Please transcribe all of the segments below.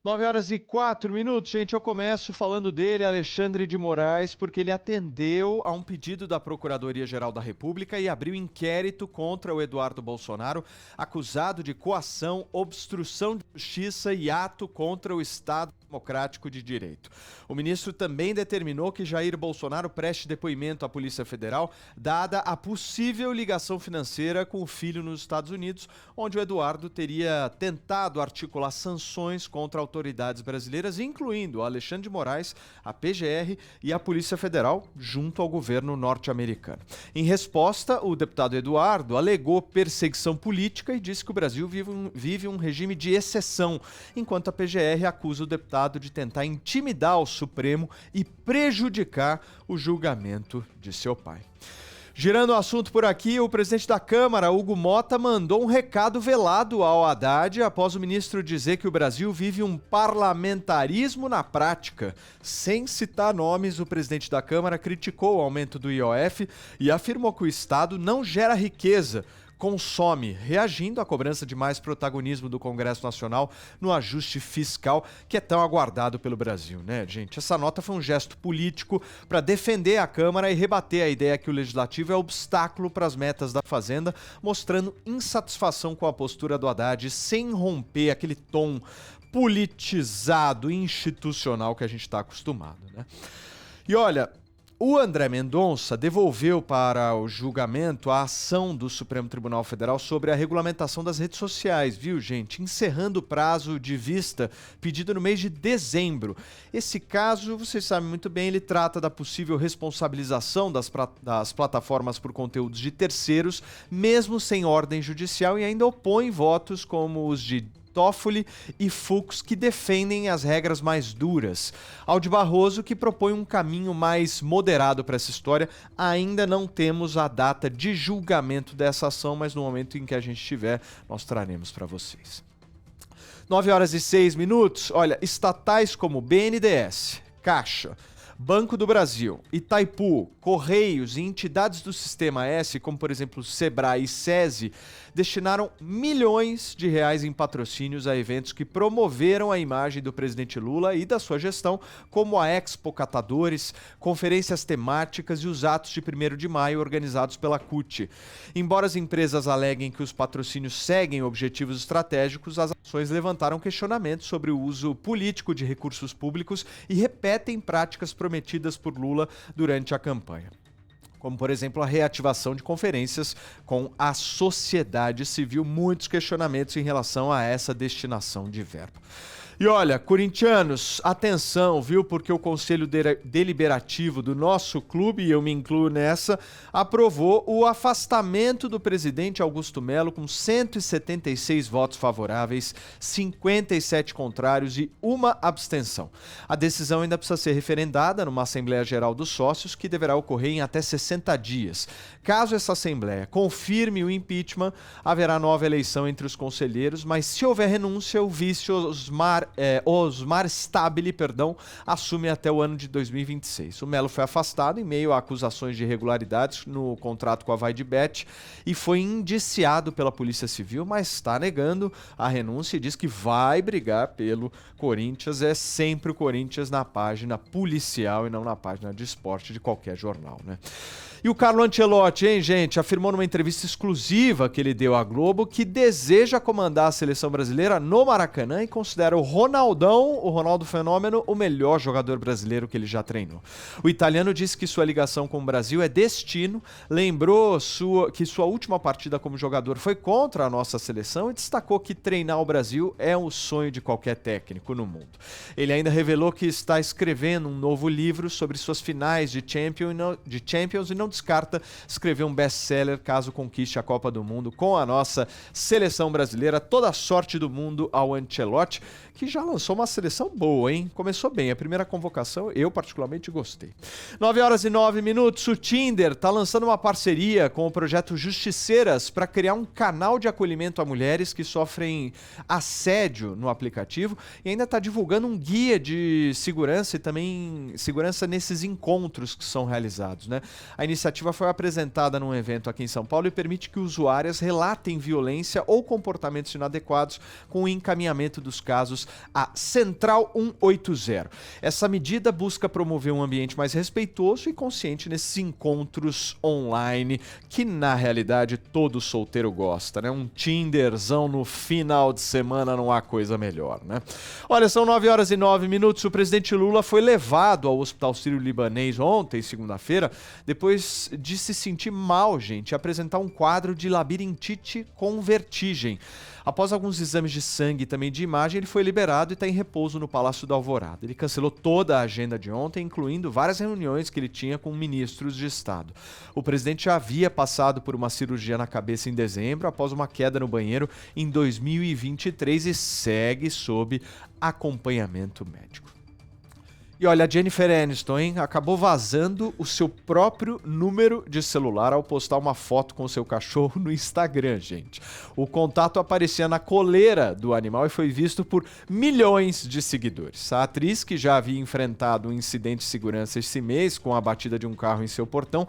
(9h04), gente. Eu começo falando dele, Alexandre de Moraes, porque ele atendeu a um pedido da Procuradoria-Geral da República e abriu inquérito contra o Eduardo Bolsonaro, acusado de coação, obstrução de justiça e ato contra o Estado Democrático de Direito. O ministro também determinou que Jair Bolsonaro preste depoimento à Polícia Federal, dada a possível ligação financeira com o filho nos Estados Unidos, onde o Eduardo teria tentado articular sanções contra autoridades brasileiras, incluindo Alexandre de Moraes, a PGR e a Polícia Federal, junto ao governo norte-americano. Em resposta, o deputado Eduardo alegou perseguição política e disse que o Brasil vive um regime de exceção, enquanto a PGR acusa o deputado de tentar intimidar o Supremo e prejudicar o julgamento de seu pai. Girando o assunto por aqui, o presidente da Câmara, Hugo Motta, mandou um recado velado ao Haddad após o ministro dizer que o Brasil vive um parlamentarismo na prática. Sem citar nomes, o presidente da Câmara criticou o aumento do IOF e afirmou que o Estado não gera riqueza, consome, reagindo à cobrança de mais protagonismo do Congresso Nacional no ajuste fiscal que é tão aguardado pelo Brasil, né, gente? Essa nota foi um gesto político para defender a Câmara e rebater a ideia que o Legislativo é obstáculo para as metas da Fazenda, mostrando insatisfação com a postura do Haddad sem romper aquele tom politizado, institucional que a gente está acostumado, né? E olha, o André Mendonça devolveu para o julgamento a ação do Supremo Tribunal Federal sobre a regulamentação das redes sociais, viu, gente? Encerrando o prazo de vista pedido no mês de dezembro. Esse caso, vocês sabem muito bem, ele trata da possível responsabilização das plataformas por conteúdos de terceiros, mesmo sem ordem judicial, e ainda opõe votos como os de Toffoli e Fux, que defendem as regras mais duras. Aldi Barroso, que propõe um caminho mais moderado para essa história. Ainda não temos a data de julgamento dessa ação, mas no momento em que a gente tiver, nós traremos para vocês. 9h06, olha, estatais como BNDES, Caixa, Banco do Brasil, Itaipu, Correios e entidades do Sistema S, como por exemplo Sebrae e SESI, destinaram milhões de reais em patrocínios a eventos que promoveram a imagem do presidente Lula e da sua gestão, como a Expo Catadores, conferências temáticas e os atos de 1º de maio organizados pela CUT. Embora as empresas aleguem que os patrocínios seguem objetivos estratégicos, as ações levantaram questionamentos sobre o uso político de recursos públicos e repetem práticas prometidas por Lula durante a campanha, como, por exemplo, a reativação de conferências com a sociedade civil. Muitos questionamentos em relação a essa destinação de verba. E olha, corintianos, atenção, viu? Porque o Conselho Deliberativo do nosso clube, e eu me incluo nessa, aprovou o afastamento do presidente Augusto Melo com 176 votos favoráveis, 57 contrários e uma abstenção. A decisão ainda precisa ser referendada numa Assembleia Geral dos Sócios, que deverá ocorrer em até 60 dias. Caso essa Assembleia confirme o impeachment, haverá nova eleição entre os conselheiros, mas se houver renúncia, o vice Osmar Stabile, assume até o ano de 2026. O Melo foi afastado em meio a acusações de irregularidades no contrato com a Vaidbet e foi indiciado pela Polícia Civil, mas está negando a renúncia e diz que vai brigar pelo Corinthians. É sempre o Corinthians na página policial e não na página de esporte de qualquer jornal, né? E o Carlo Ancelotti, hein, gente, afirmou numa entrevista exclusiva que ele deu à Globo que deseja comandar a seleção brasileira no Maracanã e considera o Ronaldo Fenômeno, o melhor jogador brasileiro que ele já treinou. O italiano disse que sua ligação com o Brasil é destino, lembrou que sua última partida como jogador foi contra a nossa seleção e destacou que treinar o Brasil é o sonho de qualquer técnico no mundo. Ele ainda revelou que está escrevendo um novo livro sobre suas finais de Champions e não descarta escrever um best-seller caso conquiste a Copa do Mundo com a nossa seleção brasileira. Toda a sorte do mundo ao Ancelotti, que já lançou uma seleção boa, hein? Começou bem. A primeira convocação, eu particularmente gostei. 9h09, o Tinder tá lançando uma parceria com o projeto Justiceiras para criar um canal de acolhimento a mulheres que sofrem assédio no aplicativo e ainda tá divulgando um guia de segurança e também segurança nesses encontros que são realizados, né? A iniciativa foi apresentada num evento aqui em São Paulo e permite que usuárias relatem violência ou comportamentos inadequados com o encaminhamento dos casos à Central 180. Essa medida busca promover um ambiente mais respeitoso e consciente nesses encontros online que, na realidade, todo solteiro gosta, né? Um Tinderzão no final de semana não há coisa melhor, né? Olha, são 9h09, o presidente Lula foi levado ao Hospital Sírio-Libanês ontem, segunda-feira, depois de se sentir mal, gente, e apresentar um quadro de labirintite com vertigem. Após alguns exames de sangue e também de imagem, ele foi liberado e está em repouso no Palácio da Alvorada. Ele cancelou toda a agenda de ontem, incluindo várias reuniões que ele tinha com ministros de Estado. O presidente já havia passado por uma cirurgia na cabeça em dezembro, após uma queda no banheiro em 2023 e segue sob acompanhamento médico. E olha, a Jennifer Aniston, hein, acabou vazando o seu próprio número de celular ao postar uma foto com o seu cachorro no Instagram, gente. O contato aparecia na coleira do animal e foi visto por milhões de seguidores. A atriz, que já havia enfrentado um incidente de segurança esse mês com a batida de um carro em seu portão,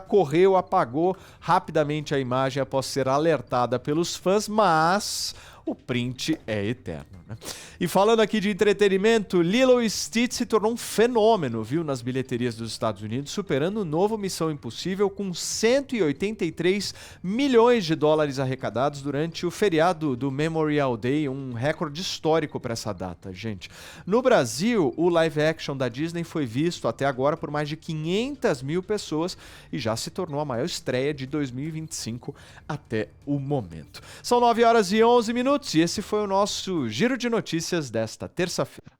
correu, apagou rapidamente a imagem após ser alertada pelos fãs, mas o print é eterno, né? E falando aqui de entretenimento, Lilo e Stitch se tornou um fenômeno, viu, nas bilheterias dos Estados Unidos, superando o novo Missão Impossível com 183 milhões de dólares arrecadados durante o feriado do Memorial Day, um recorde histórico para essa data, gente. No Brasil, o live action da Disney foi visto até agora por mais de 500 mil pessoas e já se tornou a maior estreia de 2025 até o momento. São 9h11 e esse foi o nosso Giro de Notícias desta terça-feira.